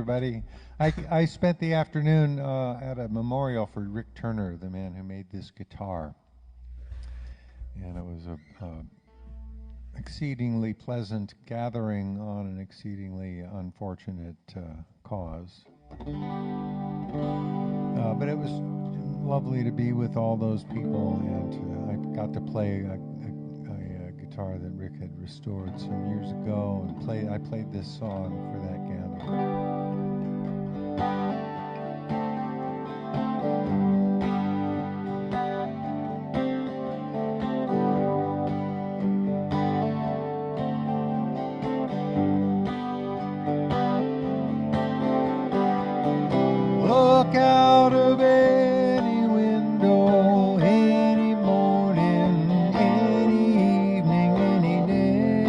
Everybody, I spent the afternoon at a memorial for Rick Turner, the man who made this guitar, and it was a exceedingly pleasant gathering on an exceedingly unfortunate cause. But it was lovely to be with all those people, and I got to play a guitar that Rick had restored some years ago, and I played this song for that gathering. Look out of any window, any morning, any evening, any day.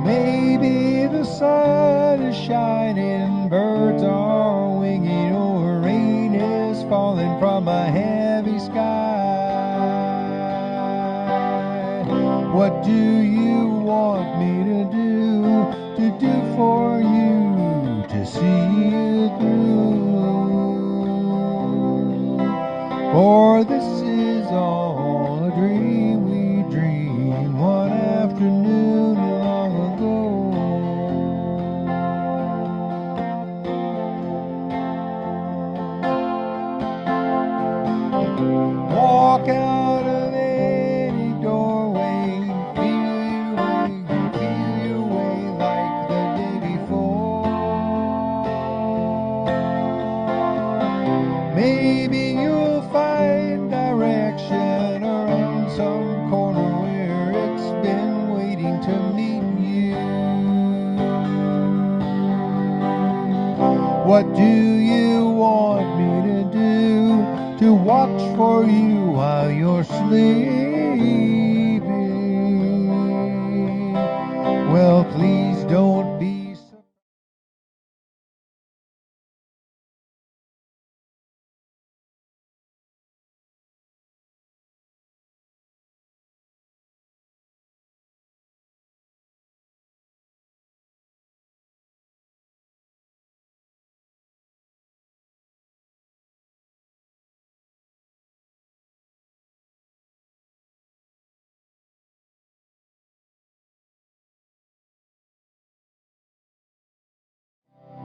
Maybe the sun is shining, birds are winging, or rain is falling from a heavy sky. What do you want me to do for you, to see you through? For this is all a dream we dreamed one afternoon long ago. Walk out of any doorway, feel your way like the day before. Maybe you'll find direction around some corner where it's been waiting to meet you. What do you want me to do? To watch for you while you're sleeping? Well, please don't be so.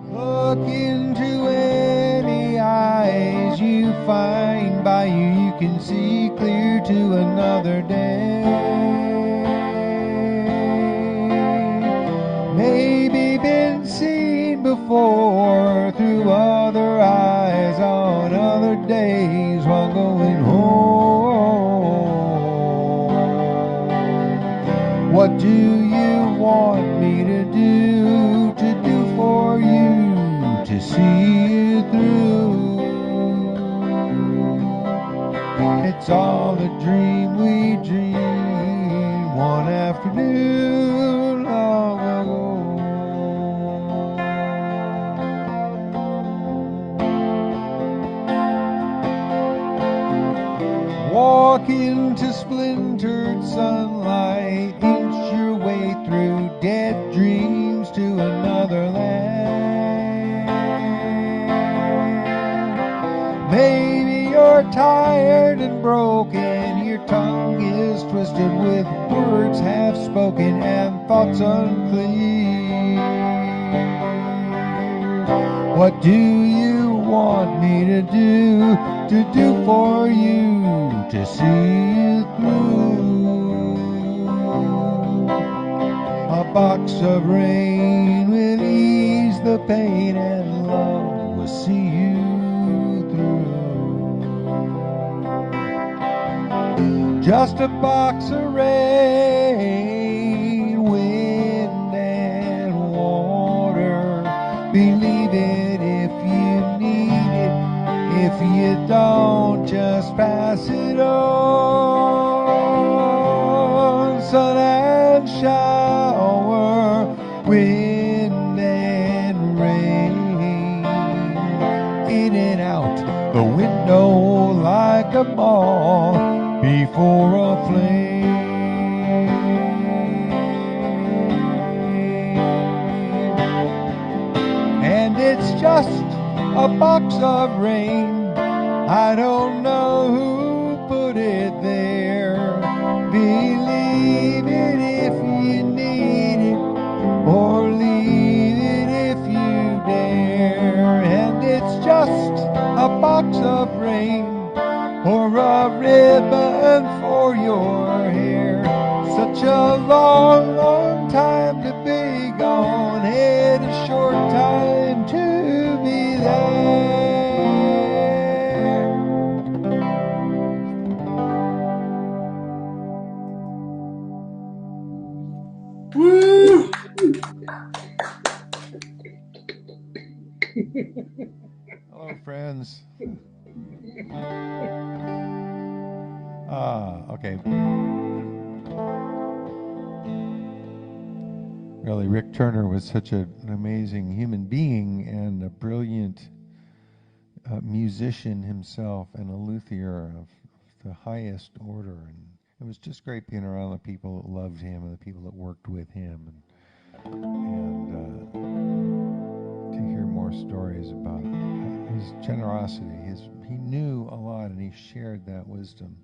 Look into any eyes you find by you, you can see clear to another day. Maybe been seen before through other eyes on other days while going home. What do you want me to do for you, to see you through? It's all a dream we dreamed one afternoon long ago. Walk into splintered sunlight, inch your way through dead dreams to another land. Maybe you're tired and broken, your tongue is twisted with words half spoken and thoughts unclear. What do you want me to do for you, to see you through? A box of rain will ease the pain, and love will see you through. Just a box of rain, wind and water. Believe it if you need it. If you don't, just pass it on. Sun and shower, wind and rain, in and out the window like a moth before a flame. a box of rain. I don't know who put it there. Believe it if you need it, or leave it if you dare. And it's just a box of rain, or a ribbon for your hair. Such a long, long time to be gone, and a short time to be there. Woo! Hello, friends. Okay. Really, Rick Turner was such an amazing human being and a brilliant musician himself, and a luthier of the highest order. And it was just great being around the people that loved him and the people that worked with him, and to hear more stories about his generosity. He knew a lot, and he shared that wisdom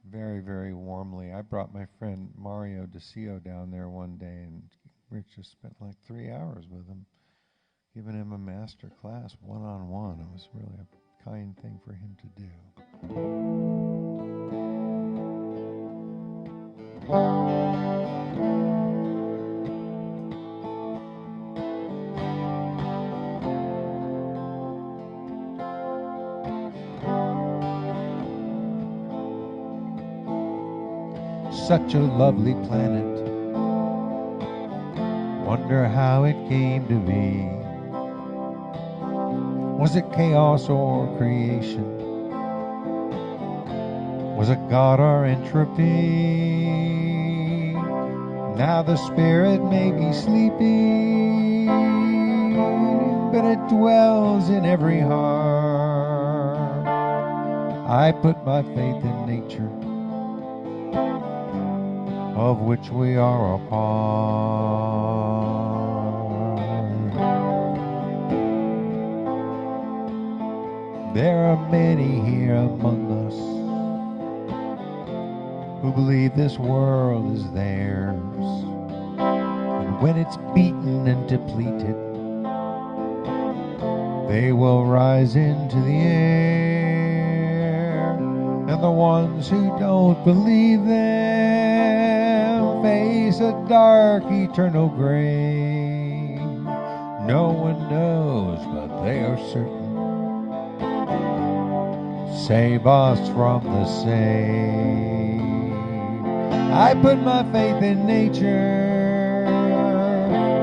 very, very warmly. I brought my friend Mario DeCio down there one day, and Rick just spent like 3 hours with him, giving him a master class one-on-one. It was really a kind thing for him to do. Such a lovely planet. Wonder how it came to be. Was it chaos or creation? Was it God or entropy? Now the spirit may be sleeping, but it dwells in every heart. I put my faith in nature, of which we are a part. There are many here among us who believe this world is theirs, and when it's beaten and depleted, they will rise into the air. And the ones who don't believe them face a dark eternal grave. No one knows, but they are certain. Save us from the same. I put my faith in nature,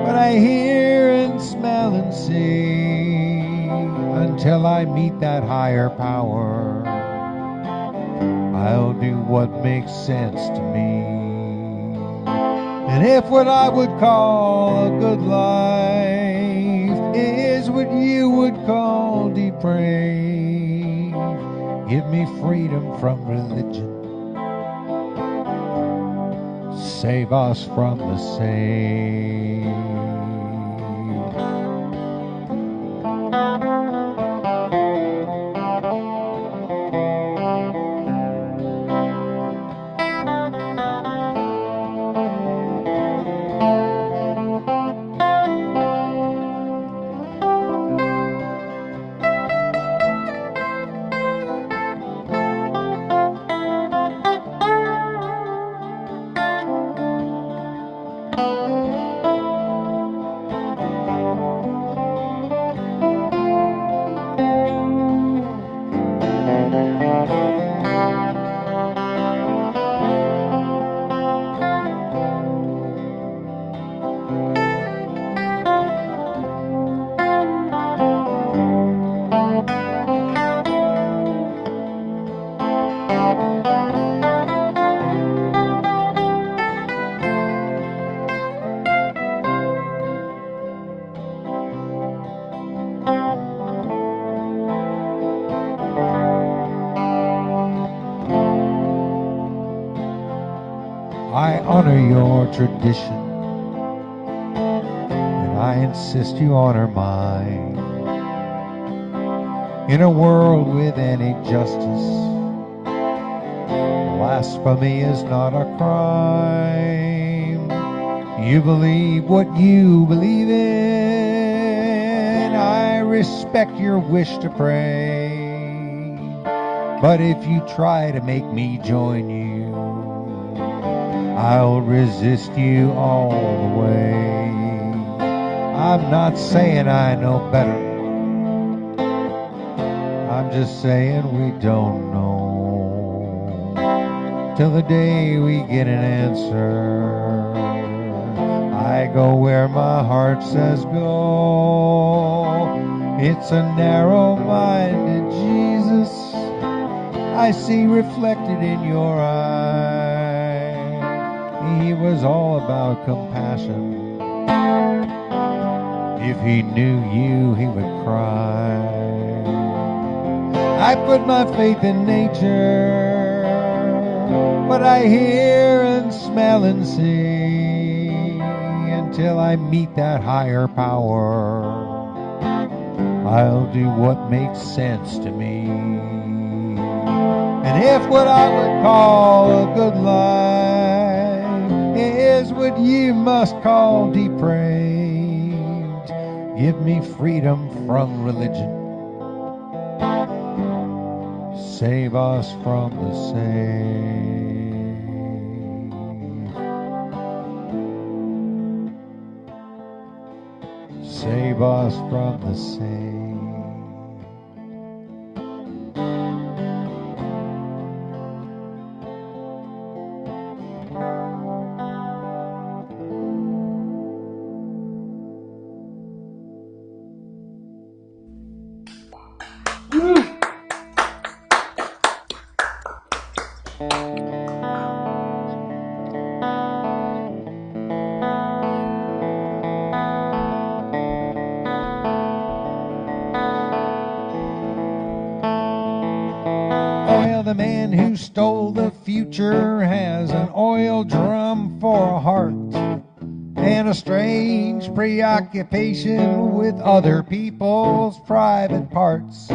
but I hear and smell and see until I meet that higher power. I'll do what makes sense to me. And if what I would call a good life is what you would call depraved, give me freedom from religion. Save us from the same. I honor your tradition, and I insist you honor mine. In a world with any justice, blasphemy is not a crime. You believe what you believe in. I respect your wish to pray. But if you try to make me join you, I'll resist you all the way. I'm not saying I know better. I'm just saying we don't know till the day we get an answer. I go where my heart says go. It's a narrow-minded Jesus I see reflected in your eye. He was all about compassion. If he knew you, he would cry. I put my faith in nature, what I hear and smell and see, until I meet that higher power. I'll do what makes sense to me. And if what I would call a good life is what you must call depraved, give me freedom from religion. Save us from the same. Save us from the same. Well, the man who stole the future has an oil drum for a heart and a strange preoccupation with other people's private parts.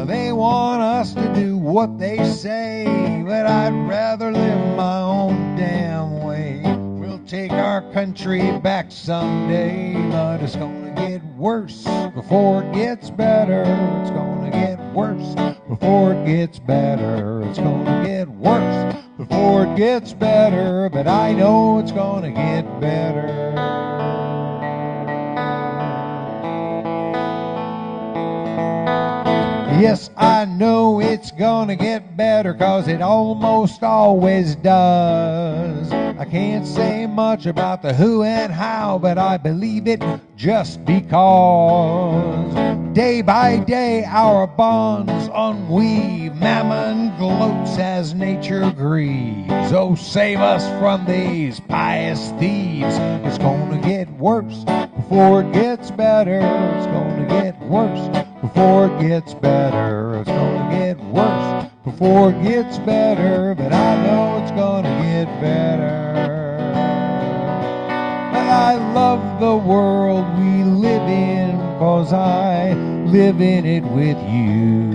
They want us to do what they say, but I'd rather live my own damn way. We'll take our country back someday, but it's gonna get worse before it gets better. It's gonna get worse before it gets better. It's gonna get worse before it gets better, but I know it's gonna get better. Yes, I know it's gonna get better, 'cause it almost always does. I can't say much about the who and how, but I believe it just because. Day by day our bonds unweave, mammon gloats as nature grieves. Oh, save us from these pious thieves. It's gonna get worse before it gets better. It's gonna get worse before it gets better. It's gonna get worse before it gets better, but I know it's gonna get better. But I love the world we live in, 'cause I live in it with you.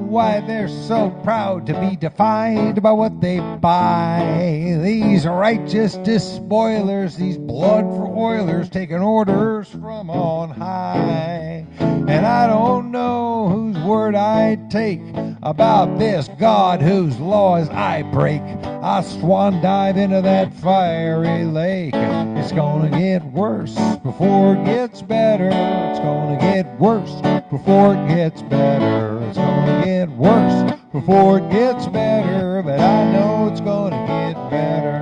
Why they're so proud to be defined by what they buy. These righteous despoilers, these blood for oilers, taking orders from on high. And I don't know whose word I take about this God whose laws I break. I swan dive into that fiery lake. It's gonna get worse before it gets better. It's gonna get worse before it gets better. It's gonna get worse before it gets better, but I know it's gonna get better.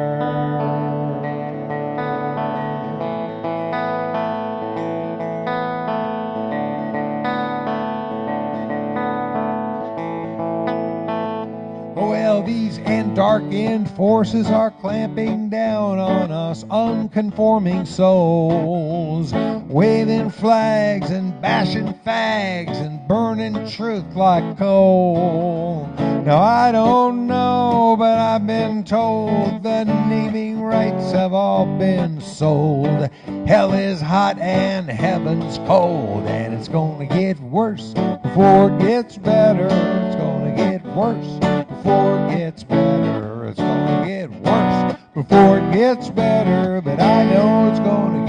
These and dark-end forces are clamping down on us unconforming souls, waving flags and bashing fags and burning truth like coal. Now I don't know, but I've been told the naming rights have all been sold. Hell is hot and heaven's cold, and it's gonna get worse before it gets better. It's gonna get worse before it gets better. It's gonna get worse before it gets better. But I know it's gonna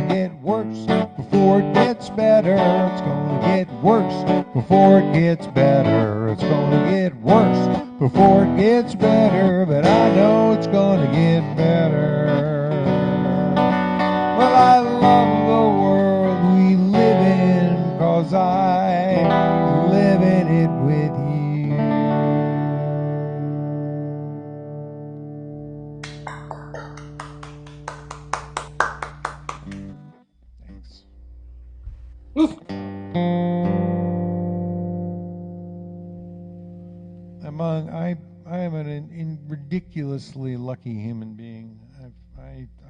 get worse before it gets better. It's gonna get worse before it gets better. It's gonna get worse before it gets better. But I know it's gonna get better. Well, I love the world we live in, 'cause I live in it with you. Thanks. I am an ridiculously lucky human being.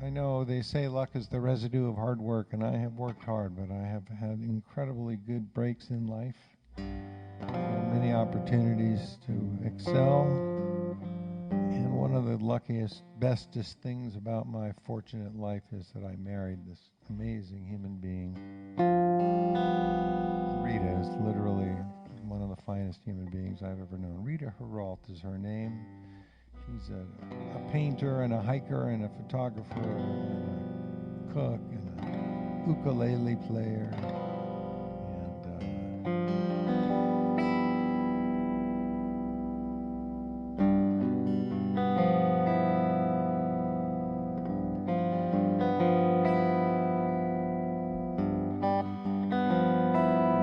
I know they say luck is the residue of hard work, and I have worked hard, but I have had incredibly good breaks in life, many opportunities to excel, and one of the luckiest, bestest things about my fortunate life is that I married this amazing human being. Rita is literally one of the finest human beings I've ever known. Rita Heralt is her name. She's a painter and a hiker and a photographer and a cook and a ukulele player.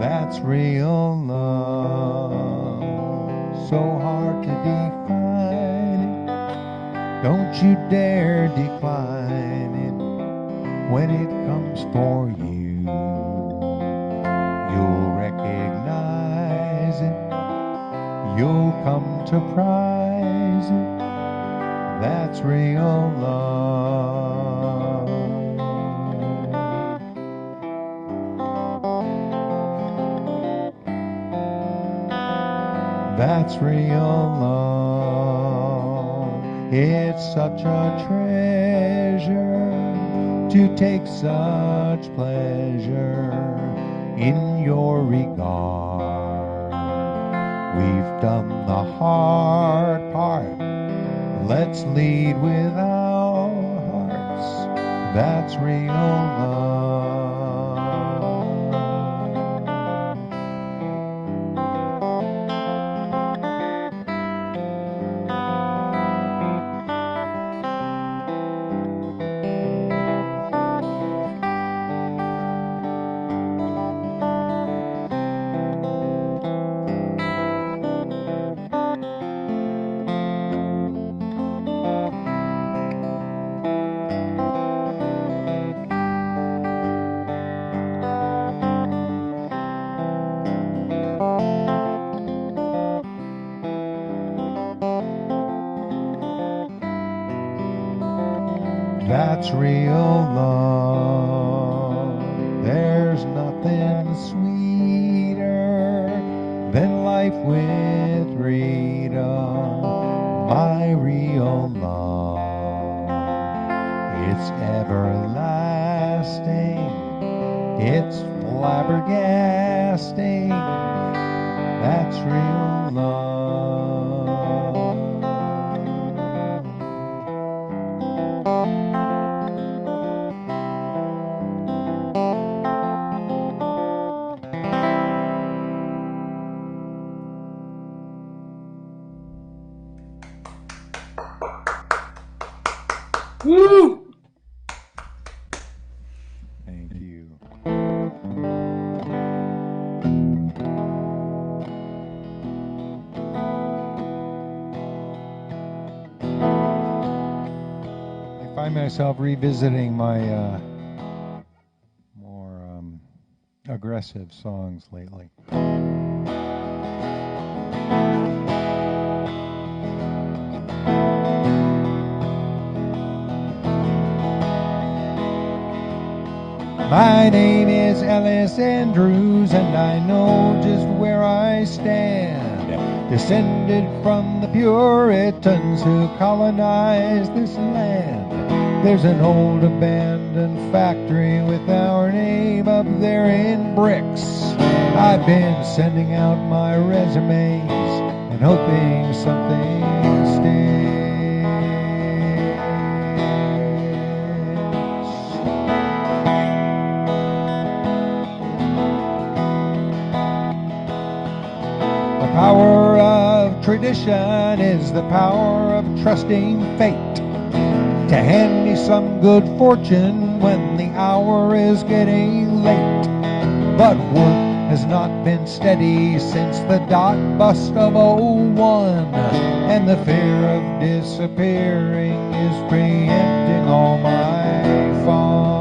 That's real love, so hard to define it. Don't you dare decline it when it comes for you. You'll recognize it, you'll come to prize it. That's real love. That's real love. It's such a treasure to take such pleasure in your regard. We've done the hard part. Let's lead with our hearts. That's real love. That's real love. There's nothing sweeter than life with Rita, my real love. It's everlasting, it's flabbergasting. That's real love. Woo! Thank you. I find myself revisiting my more aggressive songs lately. My name is Ellis Andrews, and I know just where I stand. Descended from the Puritans who colonized this land. There's an old abandoned factory with our name up there in bricks. I've been sending out my resumes and hoping something sticks. The power of tradition is the power of trusting fate to hand me some good fortune when the hour is getting late. But work has not been steady since the dot bust of '01, and the fear of disappearing is preempting all my fun.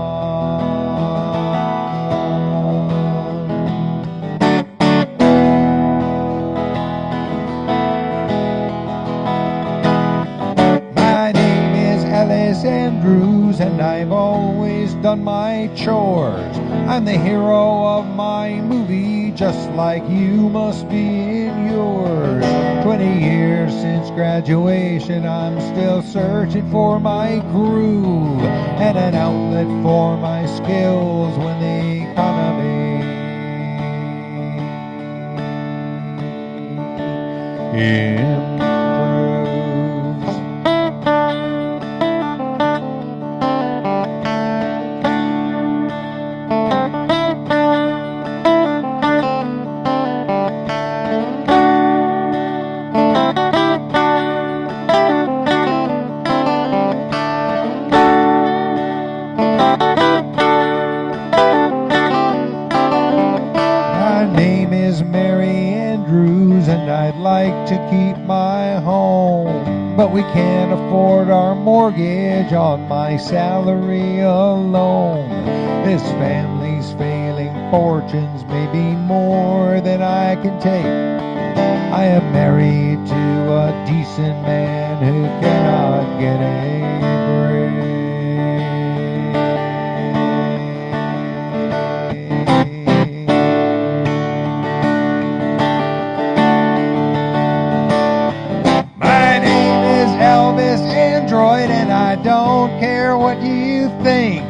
My name is Ellis Andrews, and I've always done my chores. I'm the hero of my movie, just like you must be in yours. 20 years since graduation, I'm still searching for my groove and an outlet for my skills when the economy improves. To keep my home, but we can't afford our mortgage on my salary alone. This family's failing fortunes may be more than I can take. I am married to a decent man who cannot get a break. And I don't care what you think.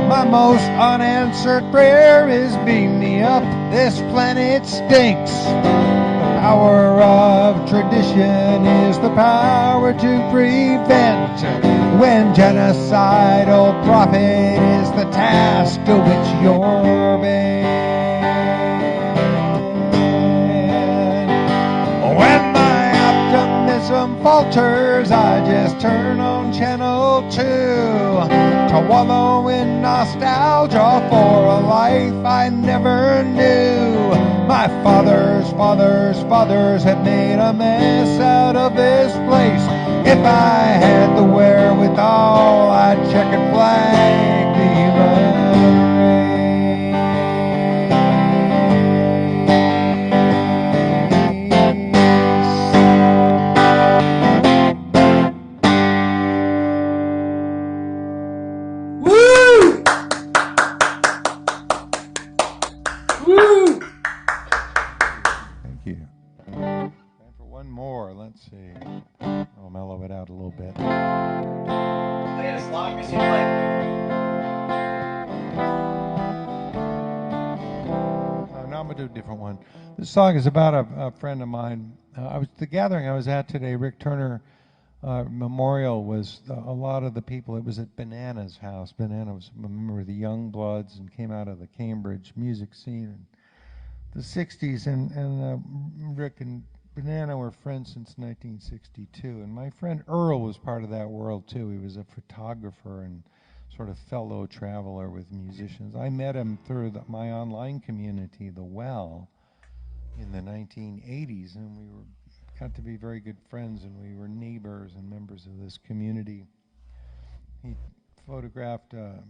My most unanswered prayer is beam me up, this planet stinks. The power of tradition is the power to prevent when genocidal profit is the task to which you're bent. When my optimism falters, I just turn on Channel 2 to wallow in nostalgia for a life I never knew. My fathers have made a mess out of this place. If I had the wherewithal, I'd check and flag the human Let's see. I'll mellow it out a little bit. Play it as long as you like. Now I'm going to do a different one. This song is about a friend of mine. The gathering I was at today, Rick Turner Memorial, was a lot of the people. It was at Banana's house. Banana was a member of the Young Bloods and came out of the Cambridge music scene in the 60s. And Rick and Banana were friends since 1962, and my friend Earl was part of that world too. He was a photographer and sort of fellow traveler with musicians. I met him through my online community, The Well, in the 1980s, and we got to be very good friends, and we were neighbors and members of this community. He photographed a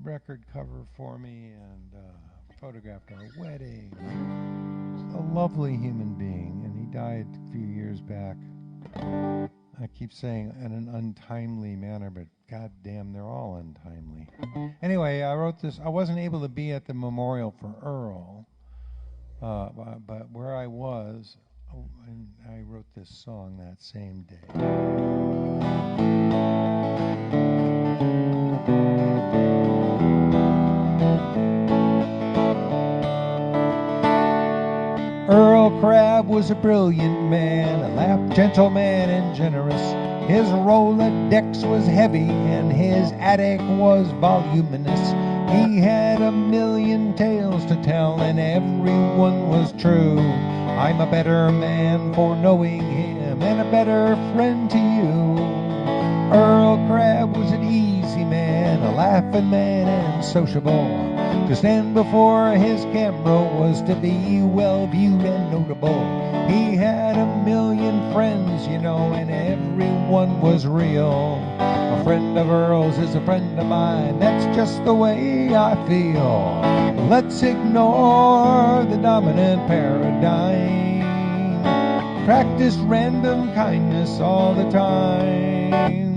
record cover for me and photographed our wedding. He's a lovely human being, and he died a few years back. I keep saying in an untimely manner, but goddamn, they're all untimely. Anyway, I wrote this. I wasn't able to be at the memorial for Earl, but where I was, and I wrote this song that same day. Earl Crabb was a brilliant man, a laugh gentleman and generous. His Rolodex was heavy and his attic was voluminous. He had a million tales to tell and every one was true. I'm a better man for knowing him and a better friend to you. Earl Crabb was an easy man, a laughing man and sociable. To stand before his camera was to be well viewed and notable. He had a million friends, you know, and everyone was real. A friend of Earl's is a friend of mine, that's just the way I feel. Let's ignore the dominant paradigm. Practice random kindness all the time.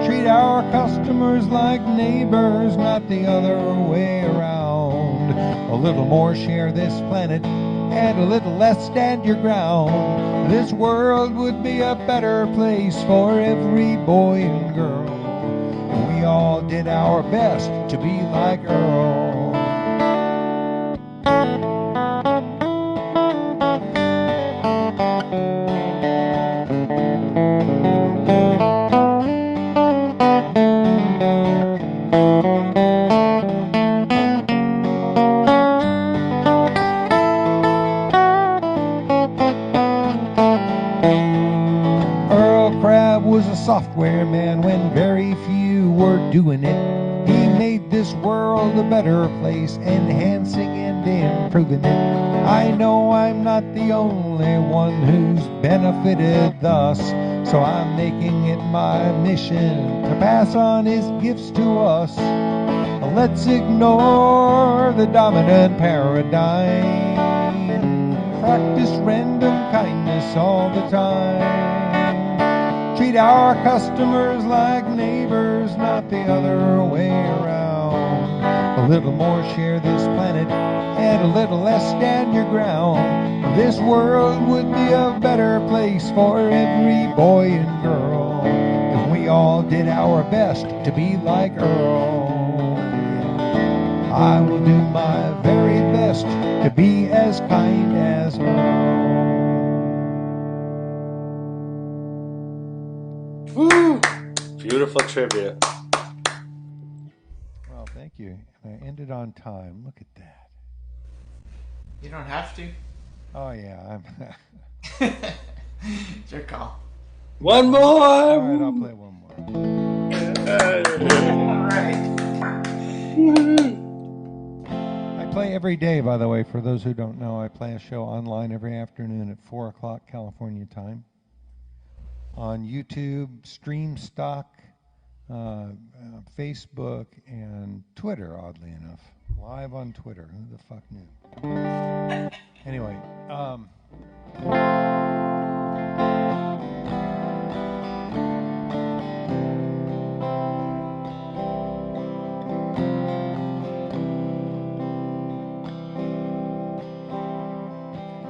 Treat our customers like neighbors, not the other way around. A little more share this planet, and a little less stand your ground. This world would be a better place for every boy and girl. We all did our best to be like Earl. Software man when very few were doing it. He made this world a better place, enhancing and improving it. I know I'm not the only one who's benefited thus, so I'm making it my mission to pass on his gifts to us. Let's ignore the dominant paradigm. Practice random kindness all the time. Treat our customers like neighbors, not the other way around. A little more share this planet, and a little less stand your ground. This world would be a better place for every boy and girl if we all did our best to be like Earl. I will do my very best to be as kind as Earl. Woo! Beautiful tribute. Well, thank you. I ended on time. Look at that. You don't have to. Oh, yeah. It's your call. One more! All right, I'll play one more. All right. I play every day, by the way. For those who don't know, I play a show online every afternoon at 4 o'clock California time. On YouTube, Streamstock, Facebook, and Twitter, oddly enough. Live on Twitter. Who the fuck knew? Anyway,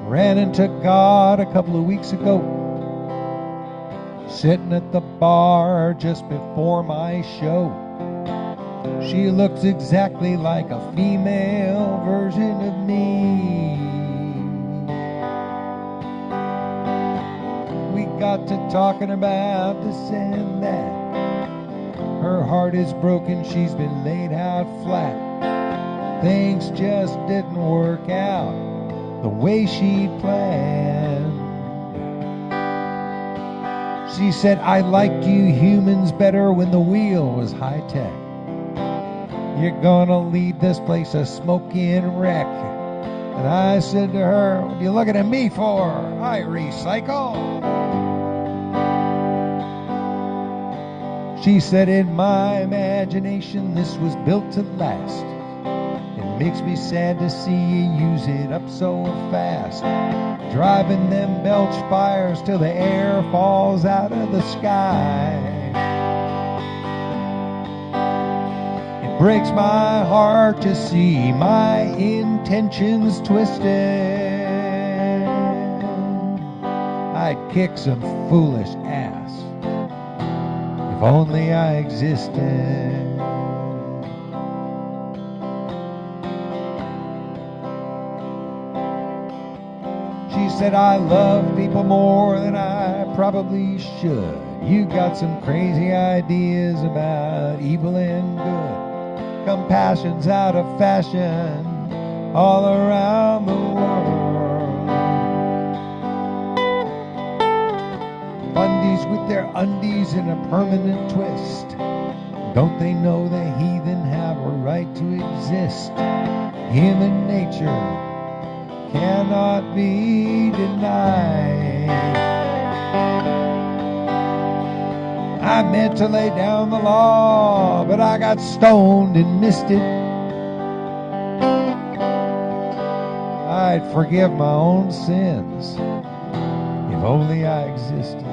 ran into God a couple of weeks ago, sitting at the bar just before my show. She looks exactly like a female version of me. We got to talking about this and that. Her heart is broken, she's been laid out flat. Things just didn't work out the way she'd planned. She said, I liked you humans better when the wheel was high-tech. You're gonna leave this place a smoking wreck. And I said to her, what are you looking at me for? I recycle. She said, in my imagination, this was built to last. It makes me sad to see you use it up so fast. Driving them belch fires till the air falls out of the sky. In Breaks my heart to see my intentions twisted. I'd kick some foolish ass if only I existed. She said, I love people more than I probably should. You got some crazy ideas about evil and good. Compassion's out of fashion all around the world. Bundies with their undies in a permanent twist. Don't they know the heathen have a right to exist? Human nature cannot be denied. I meant to lay down the law, but I got stoned and missed it. I'd forgive my own sins if only I existed.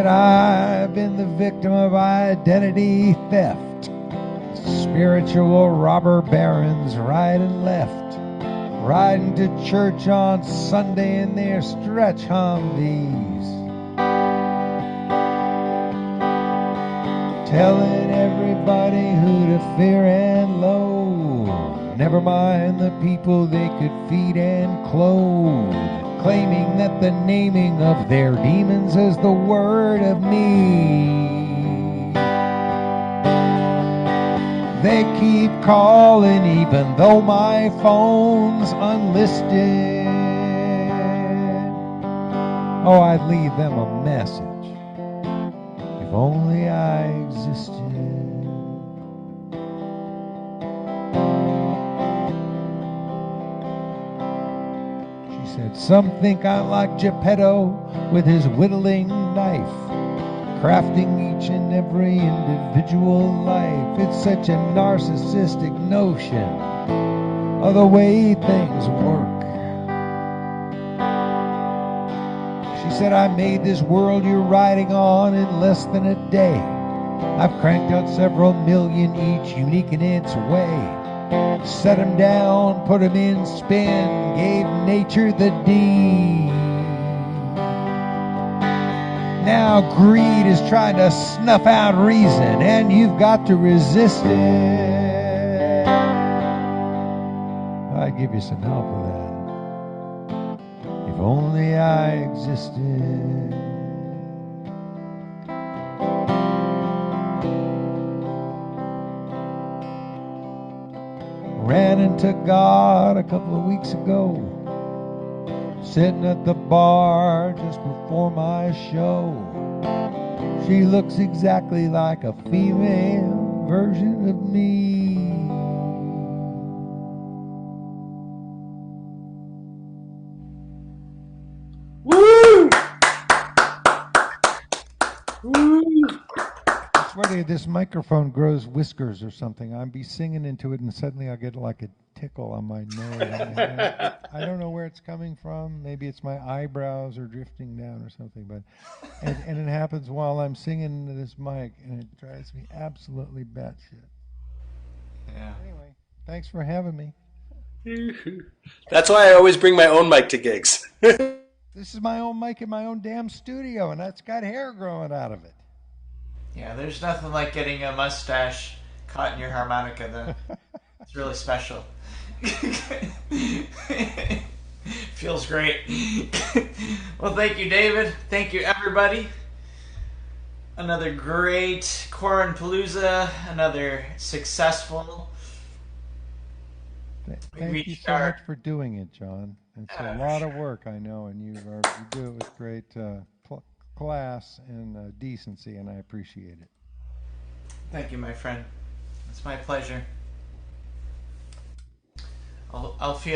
I've been the victim of identity theft. Spiritual robber barons right and left, riding to church on Sunday in their stretch Humvees, telling everybody who to fear and loathe. Never mind the people they could feed and clothe, claiming that the naming of their demons is the word of me. They keep calling even though my phone's unlisted. Oh, I'd leave them a message if only I existed. Some think I'm like Geppetto with his whittling knife, crafting each and every individual life. It's such a narcissistic notion of the way things work. She said, I made this world you're riding on in less than a day. I've cranked out several million each, unique in its way. Set him down, put him in spin, gave nature the D. Now greed is trying to snuff out reason, and you've got to resist it. I'd give you some help with that. If only I existed. Ran into God a couple of weeks ago, sitting at the bar just before my show. She looks exactly like a female version of me. Woo! Woo! I swear to you, this microphone grows whiskers or something. I'd be singing into it and suddenly I'll get like a tickle on my nose. I don't know where it's coming from. Maybe it's my eyebrows are drifting down or something. But and it happens while I'm singing into this mic, and it drives me absolutely batshit. Yeah. Anyway, thanks for having me. That's why I always bring my own mic to gigs. This is my own mic in my own damn studio, and that's got hair growing out of it. Yeah, there's nothing like getting a mustache caught in your harmonica, though. It's really special. Feels great. Well, thank you, David. Thank you, everybody. Another great QuaranPalooza. Another successful. Thank you so much for doing it, John. It's a lot of work, I know, and you do it with great class and decency, and I appreciate it. Thank you, my friend. It's my pleasure. I'll feel